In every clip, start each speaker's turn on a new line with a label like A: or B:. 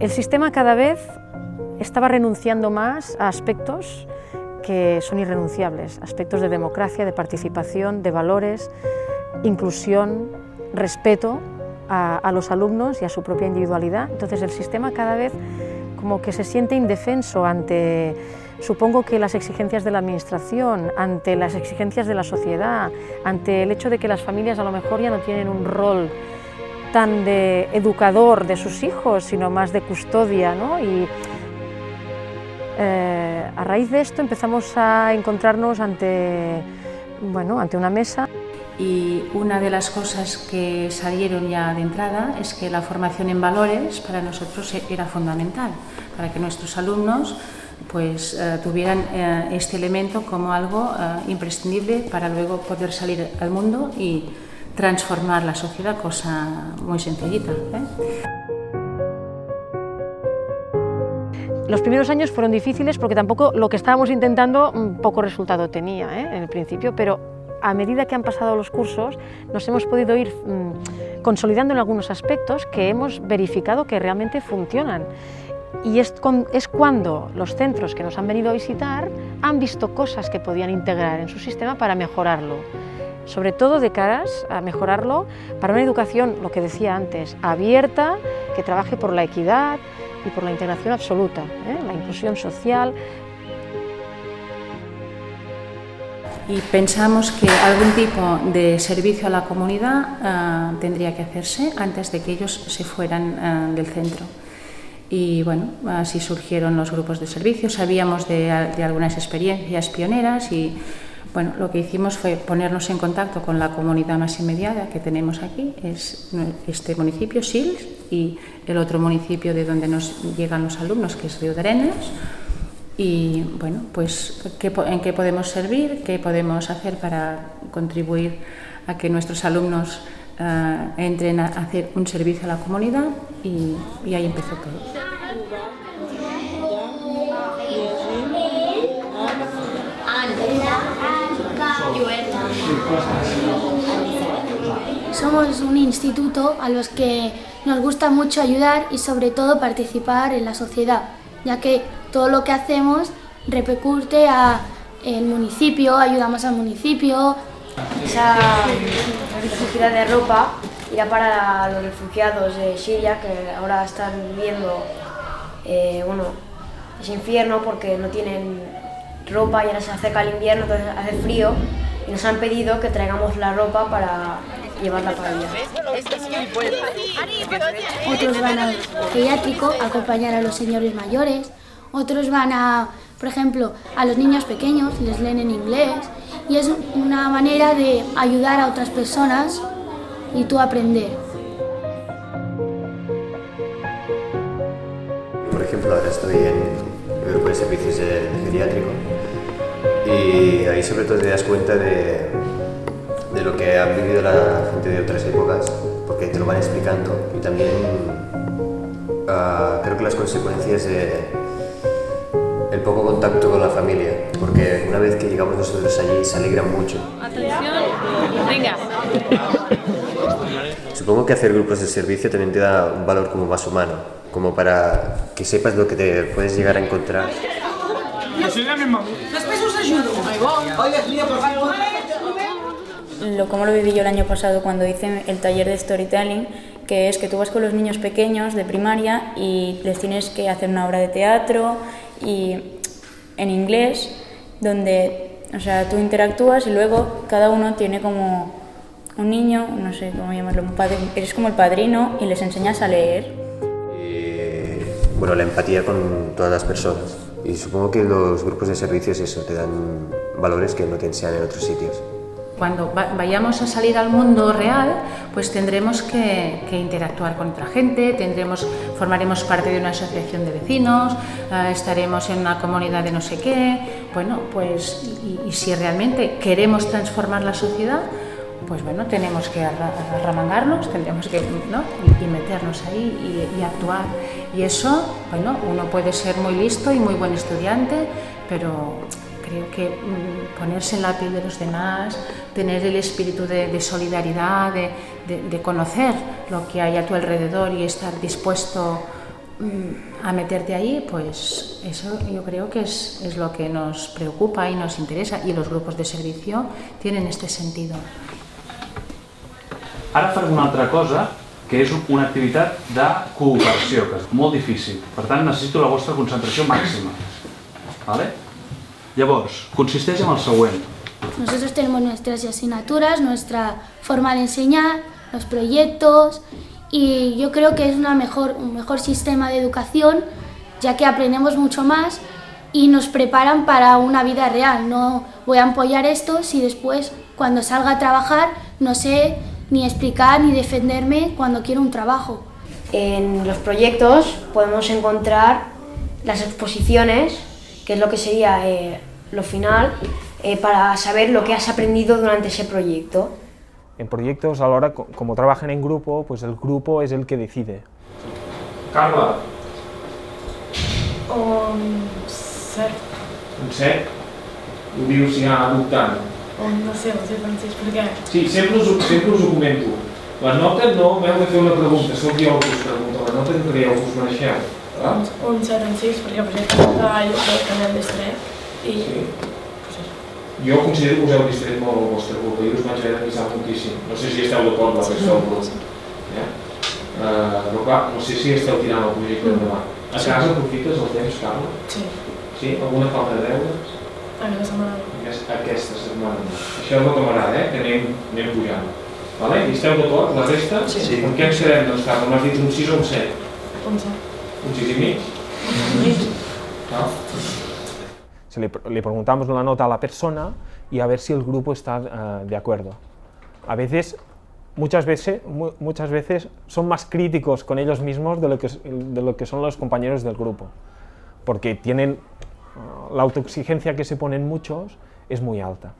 A: El sistema cada vez estaba renunciando más a aspectos que son irrenunciables, aspectos de democracia, de participación, de valores, inclusión, respeto a los alumnos y a su propia individualidad. Entonces el sistema cada vez como que se siente indefenso ante, supongo que las exigencias de la administración, ante las exigencias de la sociedad, ante el hecho de que las familias a lo mejor ya no tienen un rol tan de educador de sus hijos, sino más de custodia, ¿no? Y a raíz de esto empezamos a encontrarnos ante una mesa.
B: Y una de las cosas que salieron ya de entrada es que la formación en valores para nosotros era fundamental, para que nuestros alumnos pues, tuvieran este elemento como algo imprescindible para luego poder salir al mundo y transformar la sociedad, cosa muy sencillita,
A: Los primeros años fueron difíciles porque tampoco lo que estábamos intentando poco resultado tenía en el principio, pero a medida que han pasado los cursos nos hemos podido ir consolidando en algunos aspectos que hemos verificado que realmente funcionan. Y es cuando los centros que nos han venido a visitar han visto cosas que podían integrar en su sistema para mejorarlo. Sobre todo de caras a mejorarlo para una educación, lo que decía antes, abierta, que trabaje por la equidad y por la integración absoluta, la inclusión social.
B: Y pensamos que algún tipo de servicio a la comunidad tendría que hacerse antes de que ellos se fueran del centro. Y bueno, así surgieron los grupos de servicio, sabíamos de algunas experiencias pioneras y bueno, lo que hicimos fue ponernos en contacto con la comunidad más inmediata que tenemos aquí, es este municipio, Sils, y el otro municipio de donde nos llegan los alumnos, que es Riudarenes. Y bueno, pues en qué podemos servir, qué podemos hacer para contribuir a que nuestros alumnos entren a hacer un servicio a la comunidad y ahí empezó todo.
C: Somos un instituto a los que nos gusta mucho ayudar y sobre todo participar en la sociedad, ya que todo lo que hacemos repercute al municipio, ayudamos al municipio.
D: Esa recogida de ropa irá para los refugiados de Siria que ahora están viviendo ese infierno porque no tienen ropa y ahora se acerca el invierno, entonces hace frío y nos han pedido que traigamos la ropa para llevarla para allá.
C: Otros van al geriátrico a acompañar a los señores mayores, otros van por ejemplo, a los niños pequeños, les leen en inglés y es una manera de ayudar a otras personas y tú aprender.
E: Por ejemplo, ahora estoy en el grupo de servicios de geriátrico y ahí sobre todo te das cuenta de lo que han vivido la gente de otras épocas, porque te lo van explicando y también creo que las consecuencias el poco contacto con la familia, porque una vez que llegamos nosotros allí se alegran mucho.
A: Atención, venga.
E: Supongo que hacer grupos de servicio también te da un valor como más humano, como para que sepas lo que te puedes llegar a encontrar.
F: Como lo viví yo el año pasado cuando hice el taller de storytelling, que es que tú vas con los niños pequeños de primaria y les tienes que hacer una obra de teatro y en inglés, donde tú interactúas y luego cada uno tiene como un niño, no sé cómo llamarlo, eres como el padrino y les enseñas a leer.
E: Bueno, la empatía con todas las personas y supongo que los grupos de servicios eso, te dan valores que no te enseñan en otros sitios.
B: Cuando vayamos a salir al mundo real, pues tendremos que interactuar con otra gente, formaremos parte de una asociación de vecinos, estaremos en una comunidad de no sé qué. Bueno, pues y si realmente queremos transformar la sociedad, pues bueno, tenemos que arremangarnos, tendremos que y meternos ahí y actuar. Y eso, bueno, uno puede ser muy listo y muy buen estudiante, pero creo que ponerse en la piel de los demás, tener el espíritu de solidaridad, de conocer lo que hay a tu alrededor y estar dispuesto a meterte ahí, pues eso yo creo que es lo que nos preocupa y nos interesa, y los grupos de servicio tienen este sentido.
G: Ara farem una altra cosa, que és una activitat de cooperació, que és molt difícil. Per tant, necessito la vostra concentració màxima. Vale? Llavors, consisteix en el següent.
C: Nosotros tenemos nuestras asignaturas, nuestra forma de enseñar, los proyectos, y yo creo que es un mejor sistema de educación, ya que aprendemos mucho más y nos preparan para una vida real. No voy a apoyar esto si después, cuando salga a trabajar, no sé ni explicar ni defenderme cuando quiero un trabajo.
D: En los proyectos podemos encontrar las exposiciones, que es lo que sería lo final, para saber lo que has aprendido durante ese proyecto.
H: En proyectos, a la hora, como trabajan en grupo, pues el grupo es el que decide.
G: Carla.
I: Un 7.
G: Un 7? Ho dius ja dubtant.
I: No sé, Francesc, per què?
G: Sí, sempre us ho comento. Les notes no m'heu de fer una pregunta, sóc jo el que us pregunta. Les notes que creieu que us mereixeu.
I: Un 7 en 6, perquè per exemple jo crec que anem distret i...
G: Sí. Jo considero que us heu distret molt el vostre grup, i us vaig haver de pisar moltíssim. No sé si esteu d'acord amb la resta del grup. Però clar, no sé si esteu tirant el projecte endavant. A casa aprofites el temps, Carla?
I: Sí.
G: Sí? Alguna falta de deures?
I: Aquesta setmana.
G: Aquesta setmana. Això és el que m'agrada, que anem pujant. Vale? I esteu d'acord, la resta?
I: Sí.
G: Com què ens serem, doncs, Carla? M'has dit un 6 o un 7?
I: Un 7.
G: Un 6 i mig? No?
H: Si le preguntamos la nota a la persona y a ver si el grupo está de acuerdo. A veces, muchas veces son más críticos con ellos mismos de lo que son los compañeros del grupo, porque tienen la autoexigencia que se ponen muchos es muy alta.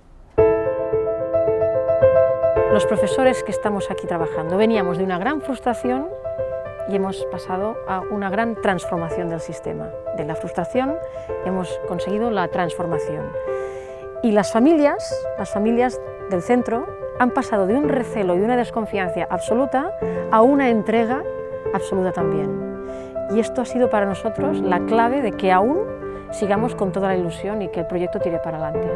A: Los profesores que estamos aquí trabajando veníamos de una gran frustración y hemos pasado a una gran transformación del sistema. De la frustración hemos conseguido la transformación. Y las familias del centro han pasado de un recelo y una desconfianza absoluta a una entrega absoluta también. Y esto ha sido para nosotros la clave de que aún sigamos con toda la ilusión y que el proyecto tire para adelante.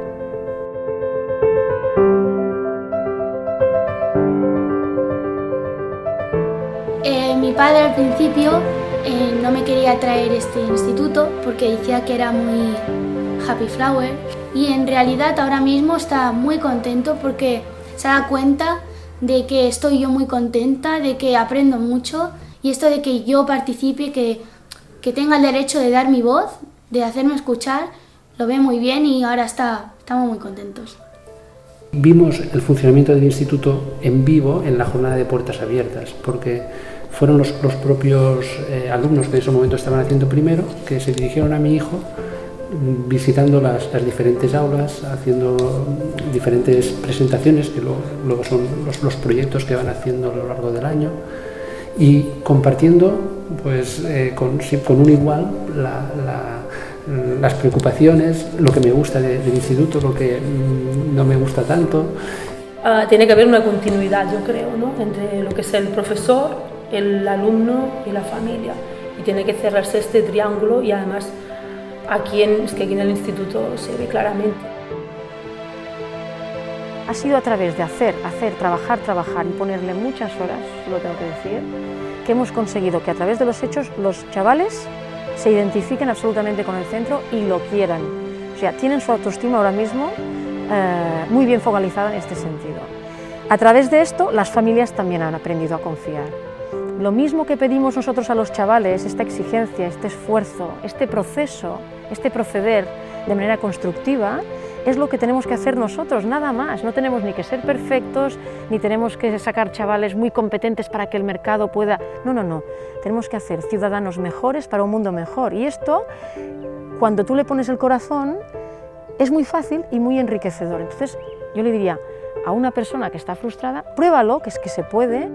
C: Mi padre al principio no me quería traer este instituto porque decía que era muy happy flower, y en realidad ahora mismo está muy contento porque se da cuenta de que estoy yo muy contenta, de que aprendo mucho, y esto de que yo participe, que tenga el derecho de dar mi voz, de hacerme escuchar, lo ve muy bien y ahora estamos muy contentos.
J: Vimos el funcionamiento del instituto en vivo en la jornada de puertas abiertas, porque fueron los propios alumnos que en ese momento estaban haciendo primero, que se dirigieron a mi hijo visitando las diferentes aulas, haciendo diferentes presentaciones, que luego son los proyectos que van haciendo a lo largo del año, y compartiendo pues, con un igual las preocupaciones, lo que me gusta del instituto, lo que no me gusta tanto.
K: Tiene que haber una continuidad, yo creo, ¿no?, entre lo que es el profesor, el alumno y la familia, y tiene que cerrarse este triángulo, y además aquí en el instituto se ve claramente.
A: Ha sido a través de hacer, trabajar y ponerle muchas horas, lo tengo que decir, que hemos conseguido que a través de los hechos los chavales se identifiquen absolutamente con el centro y lo quieran. O sea, tienen su autoestima ahora mismo muy bien focalizada en este sentido. A través de esto, las familias también han aprendido a confiar. Lo mismo que pedimos nosotros a los chavales, esta exigencia, este esfuerzo, este proceso, este proceder de manera constructiva, es lo que tenemos que hacer nosotros, nada más. No tenemos ni que ser perfectos, ni tenemos que sacar chavales muy competentes para que el mercado pueda... No. Tenemos que hacer ciudadanos mejores para un mundo mejor. Y esto, cuando tú le pones el corazón, es muy fácil y muy enriquecedor. Entonces, yo le diría a una persona que está frustrada, pruébalo, que es que se puede.